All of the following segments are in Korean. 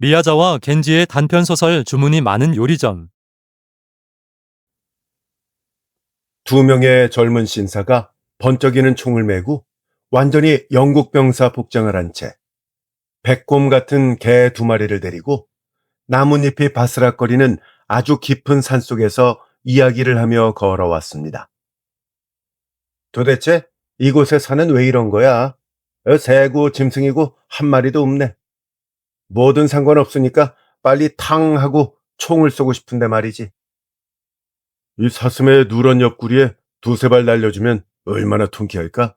미야자와 겐지의 단편소설 주문이 많은 요리점. 두 명의 젊은 신사가 번쩍이는 총을 메고 완전히 영국 병사 복장을 한 채 백곰 같은 개 두 마리를 데리고 나뭇잎이 바스락거리는 아주 깊은 산속에서 이야기를 하며 걸어왔습니다. 도대체 이곳에 사는 왜 이런 거야? 새고 짐승이고 한 마리도 없네. 뭐든 상관없으니까 빨리 탕 하고 총을 쏘고 싶은데 말이지. 이 사슴의 누런 옆구리에 두세 발 날려주면 얼마나 통쾌할까?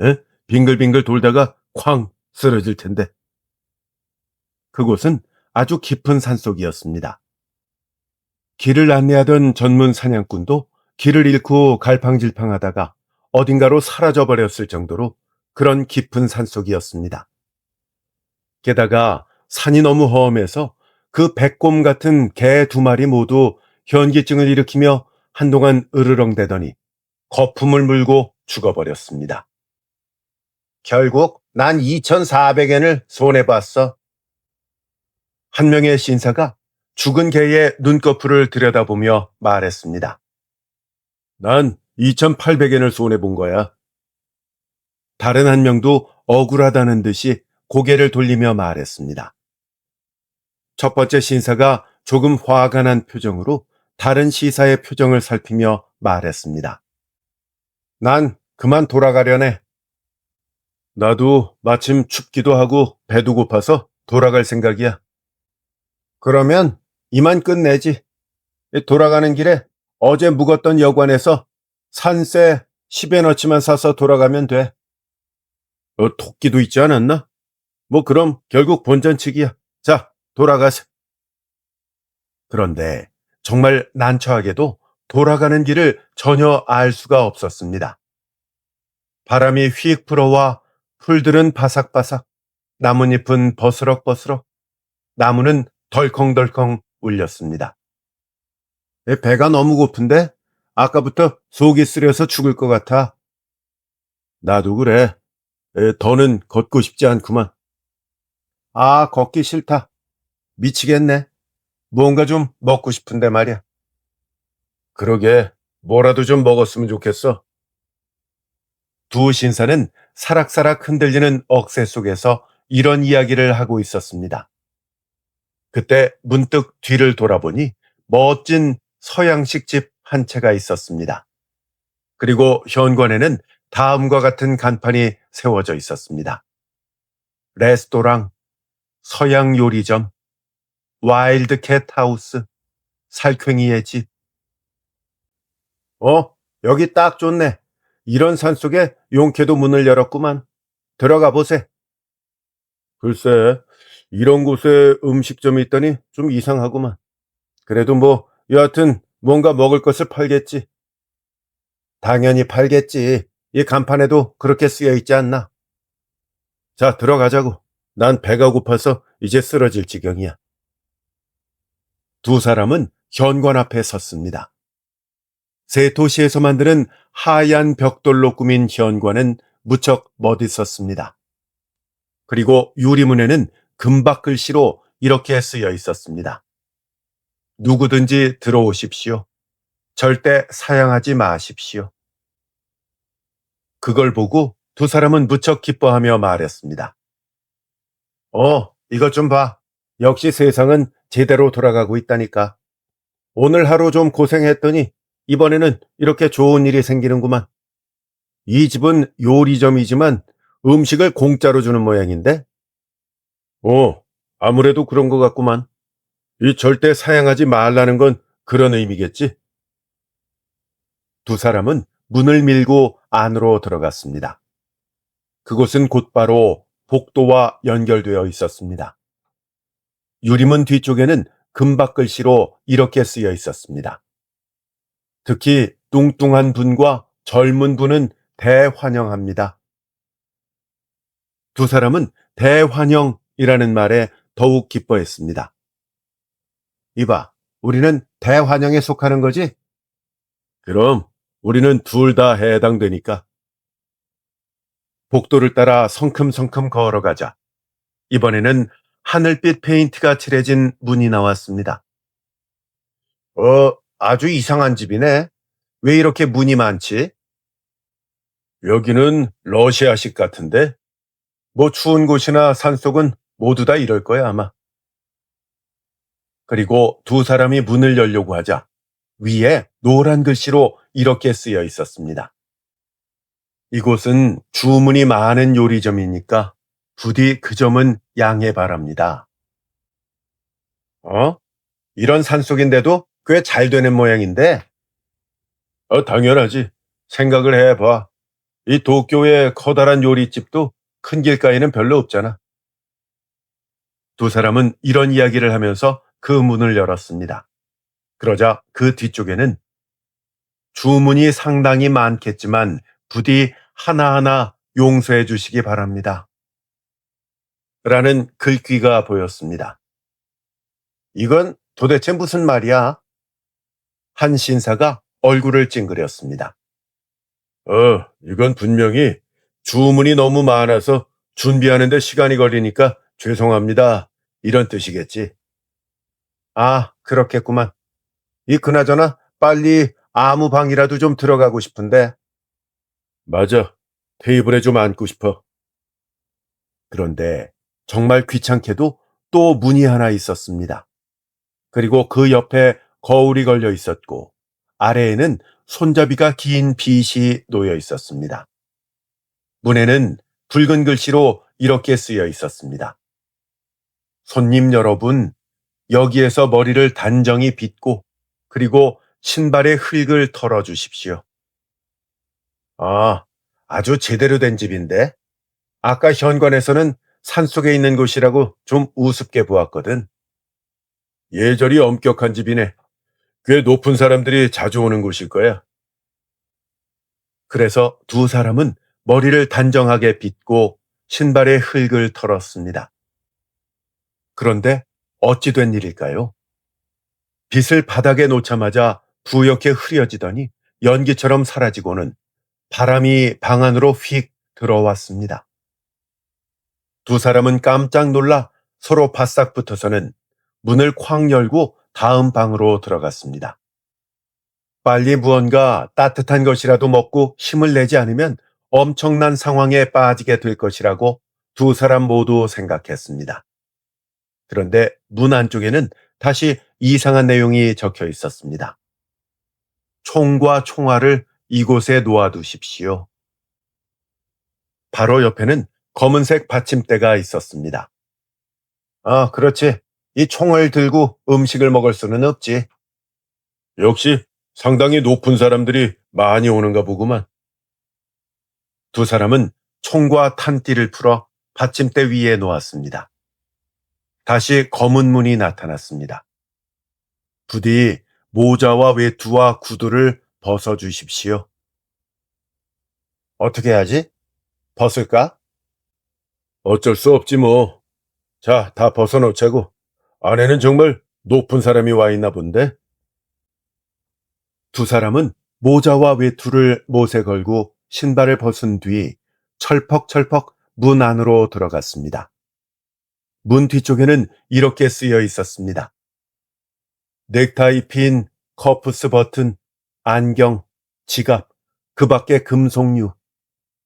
에? 빙글빙글 돌다가 쾅 쓰러질 텐데. 그곳은 아주 깊은 산속이었습니다. 길을 안내하던 전문 사냥꾼도 길을 잃고 갈팡질팡하다가 어딘가로 사라져버렸을 정도로 그런 깊은 산속이었습니다. 게다가 산이 너무 험해서 그 백곰 같은 개 두 마리 모두 현기증을 일으키며 한동안 으르렁대더니 거품을 물고 죽어버렸습니다. 결국 난 2,400엔을 손해봤어. 한 명의 신사가 죽은 개의 눈꺼풀을 들여다보며 말했습니다. 난 2,800엔을 손해본 거야. 다른 한 명도 억울하다는 듯이 고개를 돌리며 말했습니다. 첫 번째 신사가 조금 화가 난 표정으로 다른 시사의 표정을 살피며 말했습니다. 난 그만 돌아가려네. 나도 마침 춥기도 하고 배도 고파서 돌아갈 생각이야. 그러면 이만 끝내지. 돌아가는 길에 어제 묵었던 여관에서 산세 10엔어치만 사서 돌아가면 돼. 토끼도 있지 않았나? 뭐 그럼 결국 본전치기야. 자, 돌아가세. 그런데 정말 난처하게도 돌아가는 길을 전혀 알 수가 없었습니다. 바람이 휙 불어와 풀들은 바삭바삭, 나뭇잎은 버스럭버스럭, 나무는 덜컹덜컹 울렸습니다. 배가 너무 고픈데? 아까부터 속이 쓰려서 죽을 것 같아. 나도 그래. 더는 걷고 싶지 않구만. 아, 걷기 싫다. 미치겠네. 뭔가 좀 먹고 싶은데 말이야. 그러게, 뭐라도 좀 먹었으면 좋겠어. 두 신사는 사락사락 흔들리는 억새 속에서 이런 이야기를 하고 있었습니다. 그때 문득 뒤를 돌아보니 멋진 서양식 집 한 채가 있었습니다. 그리고 현관에는 다음과 같은 간판이 세워져 있었습니다. 레스토랑, 서양 요리점, 와일드캣 하우스, 살쾡이의 집. 여기 딱 좋네. 이런 산속에 용케도 문을 열었구만. 들어가 보세. 글쎄, 이런 곳에 음식점이 있다니 좀 이상하구만. 그래도 뭐 여하튼 뭔가 먹을 것을 팔겠지. 당연히 팔겠지. 이 간판에도 그렇게 쓰여 있지 않나? 자, 들어가자고. 난 배가 고파서 이제 쓰러질 지경이야. 두 사람은 현관 앞에 섰습니다. 새 도시에서 만드는 하얀 벽돌로 꾸민 현관은 무척 멋있었습니다. 그리고 유리문에는 금박 글씨로 이렇게 쓰여 있었습니다. 누구든지 들어오십시오. 절대 사양하지 마십시오. 그걸 보고 두 사람은 무척 기뻐하며 말했습니다. 이것 좀 봐. 역시 세상은 제대로 돌아가고 있다니까. 오늘 하루 좀 고생했더니 이번에는 이렇게 좋은 일이 생기는구만. 이 집은 요리점이지만 음식을 공짜로 주는 모양인데? 아무래도 그런 것 같구만. 이 절대 사양하지 말라는 건 그런 의미겠지? 두 사람은 문을 밀고 안으로 들어갔습니다. 그곳은 곧바로 복도와 연결되어 있었습니다. 유리문 뒤쪽에는 금박 글씨로 이렇게 쓰여 있었습니다. 특히 뚱뚱한 분과 젊은 분은 대환영합니다. 두 사람은 대환영이라는 말에 더욱 기뻐했습니다. 이봐, 우리는 대환영에 속하는 거지? 그럼 우리는 둘 다 해당되니까. 복도를 따라 성큼성큼 걸어가자. 이번에는 하늘빛 페인트가 칠해진 문이 나왔습니다. 아주 이상한 집이네. 왜 이렇게 문이 많지? 여기는 러시아식 같은데? 뭐 추운 곳이나 산속은 모두 다 이럴 거야, 아마. 그리고 두 사람이 문을 열려고 하자 위에 노란 글씨로 이렇게 쓰여 있었습니다. 이곳은 주문이 많은 요리점이니까 부디 그 점은 양해 바랍니다. 이런 산속인데도 꽤 잘 되는 모양인데? 당연하지. 생각을 해봐. 이 도쿄의 커다란 요리집도 큰 길가에는 별로 없잖아. 두 사람은 이런 이야기를 하면서 그 문을 열었습니다. 그러자 그 뒤쪽에는 주문이 상당히 많겠지만 부디 하나하나 용서해 주시기 바랍니다. 라는 글귀가 보였습니다. 이건 도대체 무슨 말이야? 한 신사가 얼굴을 찡그렸습니다. 이건 분명히 주문이 너무 많아서 준비하는데 시간이 걸리니까 죄송합니다. 이런 뜻이겠지. 아, 그렇겠구만. 그나저나 빨리 아무 방이라도 좀 들어가고 싶은데. 맞아. 테이블에 좀 앉고 싶어. 그런데 정말 귀찮게도 또 문이 하나 있었습니다. 그리고 그 옆에 거울이 걸려 있었고 아래에는 손잡이가 긴 빗이 놓여 있었습니다. 문에는 붉은 글씨로 이렇게 쓰여 있었습니다. 손님 여러분, 여기에서 머리를 단정히 빗고 그리고 신발의 흙을 털어 주십시오. 아주 제대로 된 집인데 아까 현관에서는 산속에 있는 곳이라고 좀 우습게 보았거든. 예절이 엄격한 집이네. 꽤 높은 사람들이 자주 오는 곳일 거야. 그래서 두 사람은 머리를 단정하게 빗고 신발의 흙을 털었습니다. 그런데 어찌 된 일일까요? 빗을 바닥에 놓자마자 부옇게 흐려지더니 연기처럼 사라지고는 바람이 방 안으로 휙 들어왔습니다. 두 사람은 깜짝 놀라 서로 바싹 붙어서는 문을 쾅 열고 다음 방으로 들어갔습니다. 빨리 무언가 따뜻한 것이라도 먹고 힘을 내지 않으면 엄청난 상황에 빠지게 될 것이라고 두 사람 모두 생각했습니다. 그런데 문 안쪽에는 다시 이상한 내용이 적혀 있었습니다. 총과 총알을 이곳에 놓아두십시오. 바로 옆에는 검은색 받침대가 있었습니다. 그렇지. 이 총을 들고 음식을 먹을 수는 없지. 역시 상당히 높은 사람들이 많이 오는가 보구만. 두 사람은 총과 탄띠를 풀어 받침대 위에 놓았습니다. 다시 검은 문이 나타났습니다. 부디 모자와 외투와 구두를 벗어주십시오. 어떻게 하지? 벗을까? 어쩔 수 없지 뭐. 자, 다 벗어놓자고. 안에는 정말 높은 사람이 와 있나 본데. 두 사람은 모자와 외투를 못에 걸고 신발을 벗은 뒤 철퍽철퍽 문 안으로 들어갔습니다. 문 뒤쪽에는 이렇게 쓰여 있었습니다. 넥타이 핀, 커프스 버튼, 안경, 지갑, 그 밖의 금속류,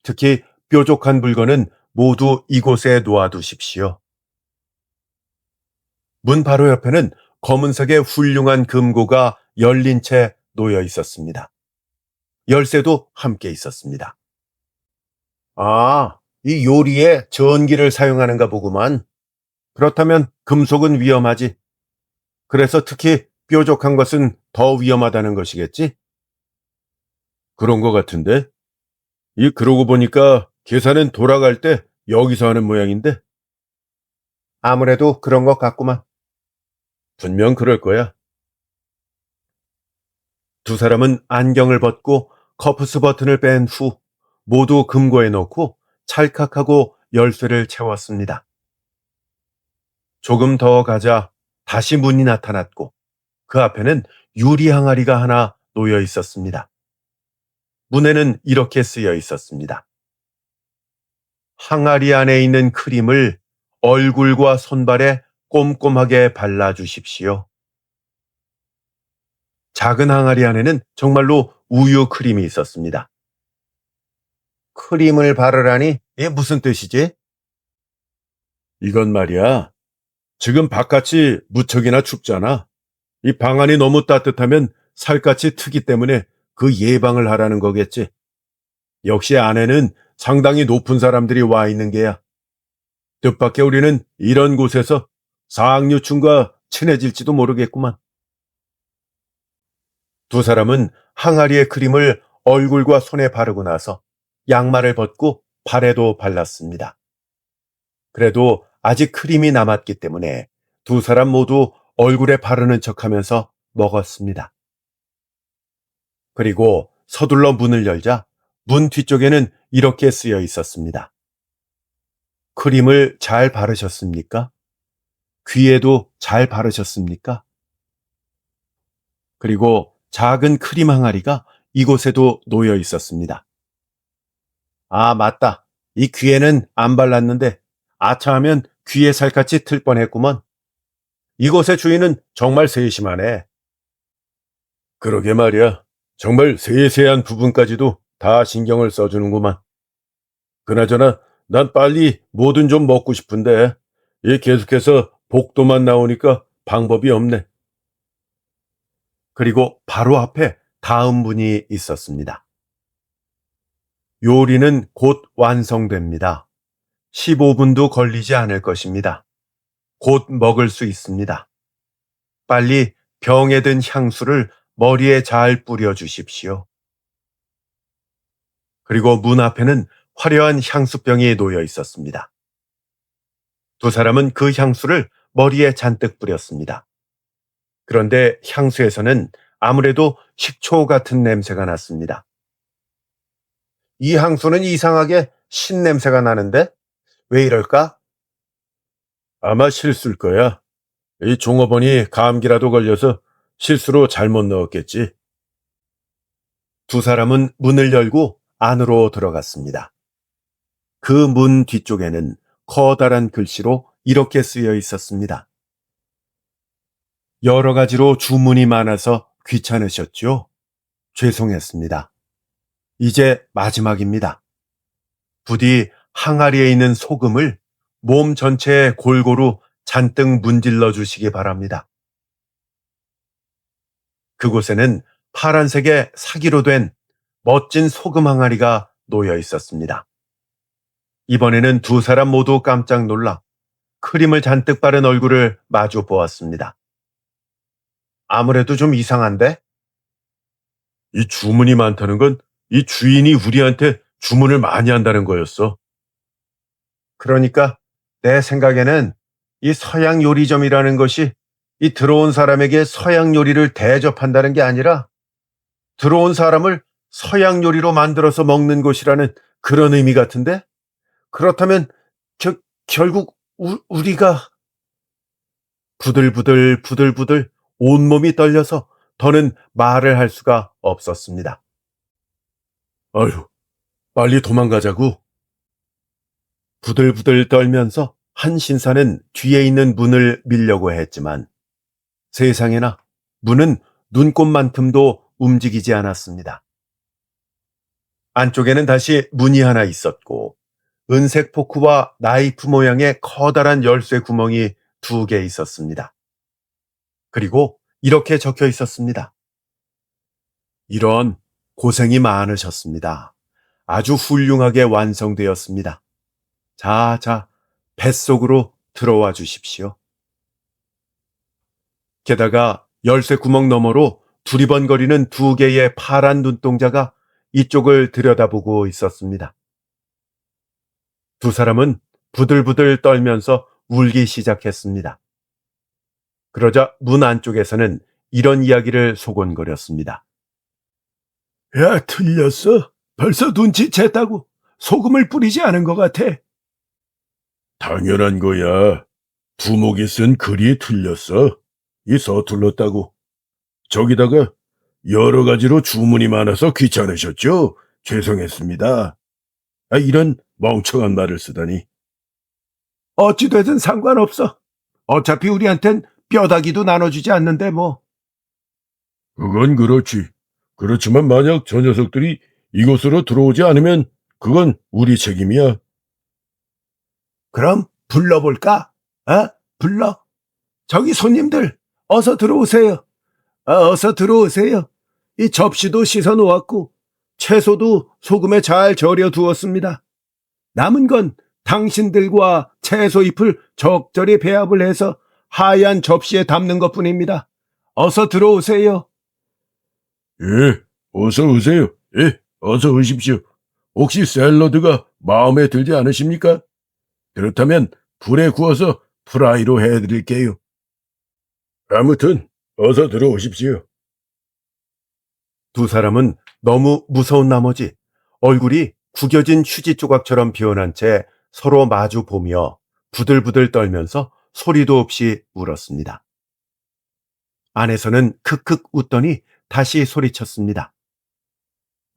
특히 뾰족한 물건은 모두 이곳에 놓아두십시오. 문 바로 옆에는 검은색의 훌륭한 금고가 열린 채 놓여 있었습니다. 열쇠도 함께 있었습니다. 이 요리에 전기를 사용하는가 보구만. 그렇다면 금속은 위험하지. 그래서 특히 뾰족한 것은 더 위험하다는 것이겠지? 그런 것 같은데? 그러고 보니까 계산은 돌아갈 때 여기서 하는 모양인데? 아무래도 그런 것 같구만. 분명 그럴 거야. 두 사람은 안경을 벗고 커프스 버튼을 뺀 후 모두 금고에 넣고 찰칵하고 열쇠를 채웠습니다. 조금 더 가자 다시 문이 나타났고 그 앞에는 유리 항아리가 하나 놓여 있었습니다. 문에는 이렇게 쓰여 있었습니다. 항아리 안에 있는 크림을 얼굴과 손발에 꼼꼼하게 발라주십시오. 작은 항아리 안에는 정말로 우유 크림이 있었습니다. 크림을 바르라니? 이게 무슨 뜻이지? 이건 말이야. 지금 바깥이 무척이나 춥잖아. 이 방 안이 너무 따뜻하면 살갗이 트기 때문에 그 예방을 하라는 거겠지. 역시 안에는 상당히 높은 사람들이 와 있는 게야. 뜻밖의 우리는 이런 곳에서 상류층과 친해질지도 모르겠구만. 두 사람은 항아리의 크림을 얼굴과 손에 바르고 나서 양말을 벗고 발에도 발랐습니다. 그래도 아직 크림이 남았기 때문에 두 사람 모두 얼굴에 바르는 척하면서 먹었습니다. 그리고 서둘러 문을 열자 문 뒤쪽에는 이렇게 쓰여 있었습니다. 크림을 잘 바르셨습니까? 귀에도 잘 바르셨습니까? 그리고 작은 크림 항아리가 이곳에도 놓여 있었습니다. 아, 맞다. 이 귀에는 안 발랐는데 아차하면 귀에 살갗이 틀 뻔했구먼. 이곳의 주인은 정말 세심하네. 그러게 말이야. 정말 세세한 부분까지도 다 신경을 써주는구만. 그나저나 난 빨리 뭐든 좀 먹고 싶은데 이 계속해서 복도만 나오니까 방법이 없네. 그리고 바로 앞에 다음 분이 있었습니다. 요리는 곧 완성됩니다. 15분도 걸리지 않을 것입니다. 곧 먹을 수 있습니다. 빨리 병에 든 향수를 머리에 잘 뿌려 주십시오. 그리고 문 앞에는 화려한 향수병이 놓여 있었습니다. 두 사람은 그 향수를 머리에 잔뜩 뿌렸습니다. 그런데 향수에서는 아무래도 식초 같은 냄새가 났습니다. 이 향수는 이상하게 신냄새가 나는데 왜 이럴까? 아마 실수일 거야. 이 종업원이 감기라도 걸려서 실수로 잘못 넣었겠지. 두 사람은 문을 열고 안으로 들어갔습니다. 그 문 뒤쪽에는 커다란 글씨로 이렇게 쓰여 있었습니다. 여러 가지로 주문이 많아서 귀찮으셨죠? 죄송했습니다. 이제 마지막입니다. 부디 항아리에 있는 소금을 몸 전체에 골고루 잔뜩 문질러 주시기 바랍니다. 그곳에는 파란색의 사기로 된 멋진 소금 항아리가 놓여 있었습니다. 이번에는 두 사람 모두 깜짝 놀라 크림을 잔뜩 바른 얼굴을 마주 보았습니다. 아무래도 좀 이상한데? 이 주문이 많다는 건 이 주인이 우리한테 주문을 많이 한다는 거였어. 그러니까 내 생각에는 이 서양 요리점이라는 것이 이 들어온 사람에게 서양 요리를 대접한다는 게 아니라 들어온 사람을 서양 요리로 만들어서 먹는 곳이라는 그런 의미 같은데? 그렇다면 결국 우리가 부들부들 온몸이 떨려서 더는 말을 할 수가 없었습니다. 아유, 빨리 도망가자고. 부들부들 떨면서 한 신사는 뒤에 있는 문을 밀려고 했지만 세상에나 문은 눈꼽만큼도 움직이지 않았습니다. 안쪽에는 다시 문이 하나 있었고 은색 포크와 나이프 모양의 커다란 열쇠 구멍이 2개 있었습니다. 그리고 이렇게 적혀 있었습니다. 이런 고생이 많으셨습니다. 아주 훌륭하게 완성되었습니다. 자, 뱃속으로 들어와 주십시오. 게다가 열쇠 구멍 너머로 두리번거리는 2개의 파란 눈동자가 이쪽을 들여다보고 있었습니다. 두 사람은 부들부들 떨면서 울기 시작했습니다. 그러자 문 안쪽에서는 이런 이야기를 소곤거렸습니다. 야, 틀렸어. 벌써 눈치챘다고. 소금을 뿌리지 않은 것 같아. 당연한 거야. 두목이 쓴 글이 틀렸어. 이 서툴렀다고. 저기다가 여러 가지로 주문이 많아서 귀찮으셨죠? 죄송했습니다. 이런 멍청한 말을 쓰다니. 어찌되든 상관없어. 어차피 우리한텐 뼈다귀도 나눠주지 않는데 뭐. 그건 그렇지. 그렇지만 만약 저 녀석들이 이곳으로 들어오지 않으면 그건 우리 책임이야. 그럼 불러볼까? 불러. 저기 손님들, 어서 들어오세요. 어서 들어오세요. 이 접시도 씻어 놓았고, 채소도 소금에 잘 절여 두었습니다. 남은 건 당신들과 채소 잎을 적절히 배합을 해서 하얀 접시에 담는 것 뿐입니다. 어서 들어오세요. 예, 어서 오세요. 예, 어서 오십시오. 혹시 샐러드가 마음에 들지 않으십니까? 그렇다면 불에 구워서 프라이로 해드릴게요. 아무튼 어서 들어오십시오. 두 사람은 너무 무서운 나머지 얼굴이 구겨진 휴지 조각처럼 비어난 채 서로 마주 보며 부들부들 떨면서 소리도 없이 울었습니다. 안에서는 크크 웃더니 다시 소리쳤습니다.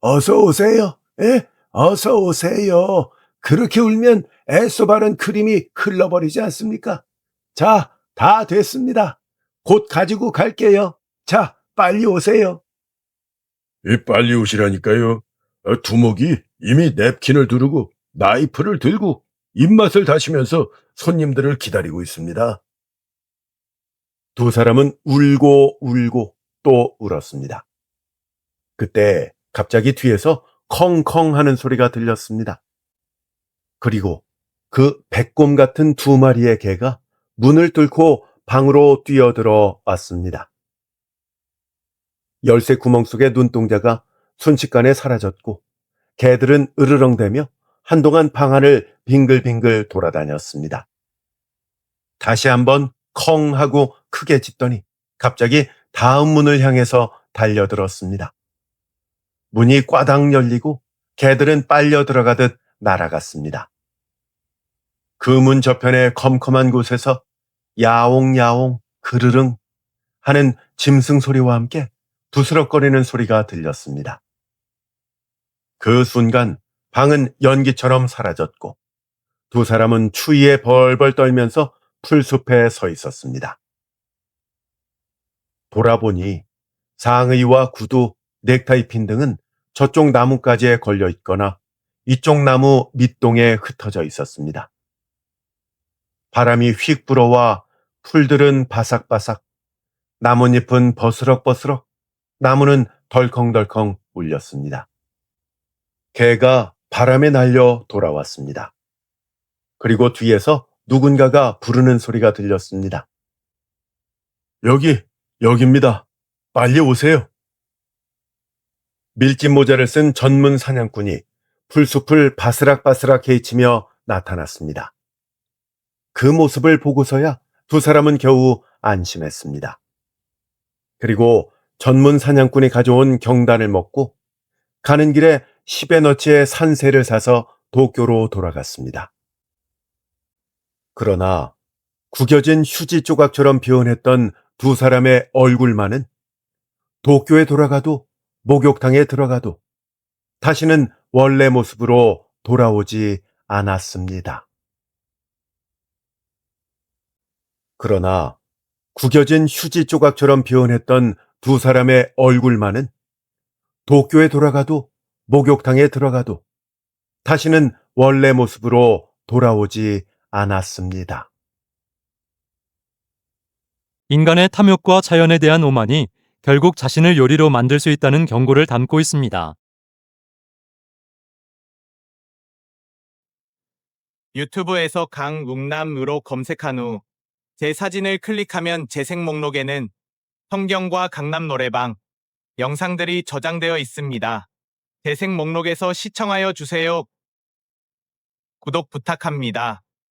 어서 오세요. 예? 어서 오세요. 그렇게 울면 애써 바른 크림이 흘러버리지 않습니까? 자, 다 됐습니다. 곧 가지고 갈게요. 자, 빨리 오세요. 예, 빨리 오시라니까요. 두목이 이미 냅킨을 두르고 나이프를 들고 입맛을 다시면서 손님들을 기다리고 있습니다. 두 사람은 울고 울고 또 울었습니다. 그때 갑자기 뒤에서 컹컹 하는 소리가 들렸습니다. 그리고 그 백곰 같은 두 마리의 개가 문을 뚫고 방으로 뛰어들어 왔습니다. 열쇠 구멍 속의 눈동자가 순식간에 사라졌고 개들은 으르렁대며 한동안 방 안을 빙글빙글 돌아다녔습니다. 다시 한번 컹 하고 크게 짖더니 갑자기 다음 문을 향해서 달려들었습니다. 문이 꽈당 열리고 개들은 빨려 들어가듯 날아갔습니다. 그 문 저편의 컴컴한 곳에서 야옹야옹 그르릉 하는 짐승 소리와 함께 부스럭거리는 소리가 들렸습니다. 그 순간 방은 연기처럼 사라졌고 두 사람은 추위에 벌벌 떨면서 풀숲에 서 있었습니다. 돌아보니 상의와 구두, 넥타이 핀 등은 저쪽 나뭇가지에 걸려 있거나 이쪽 나무 밑동에 흩어져 있었습니다. 바람이 휙 불어와 풀들은 바삭바삭, 나뭇잎은 버스럭버스럭, 나무는 덜컹덜컹 울렸습니다. 개가 바람에 날려 돌아왔습니다. 그리고 뒤에서 누군가가 부르는 소리가 들렸습니다. 여기입니다. 빨리 오세요. 밀짚 모자를 쓴 전문 사냥꾼이 풀숲을 바스락바스락 헤치며 나타났습니다. 그 모습을 보고서야 두 사람은 겨우 안심했습니다. 그리고 전문 사냥꾼이 가져온 경단을 먹고 가는 길에 10에너치의 산새를 사서 도쿄로 돌아갔습니다. 그러나 구겨진 휴지 조각처럼 비운했던 두 사람의 얼굴만은 도쿄에 돌아가도 목욕탕에 들어가도 다시는 원래 모습으로 돌아오지 않았습니다. 그러나 구겨진 휴지 조각처럼 비운했던 두 사람의 얼굴만은 도쿄에 돌아가도 목욕탕에 들어가도 다시는 원래 모습으로 돌아오지 않았습니다. 인간의 탐욕과 자연에 대한 오만이 결국 자신을 요리로 만들 수 있다는 경고를 담고 있습니다. 유튜브에서 강웅남으로 검색한 후 제 사진을 클릭하면 재생 목록에는 성경과 강남 노래방 영상들이 저장되어 있습니다. 재생 목록에서 시청하여 주세요. 구독 부탁합니다.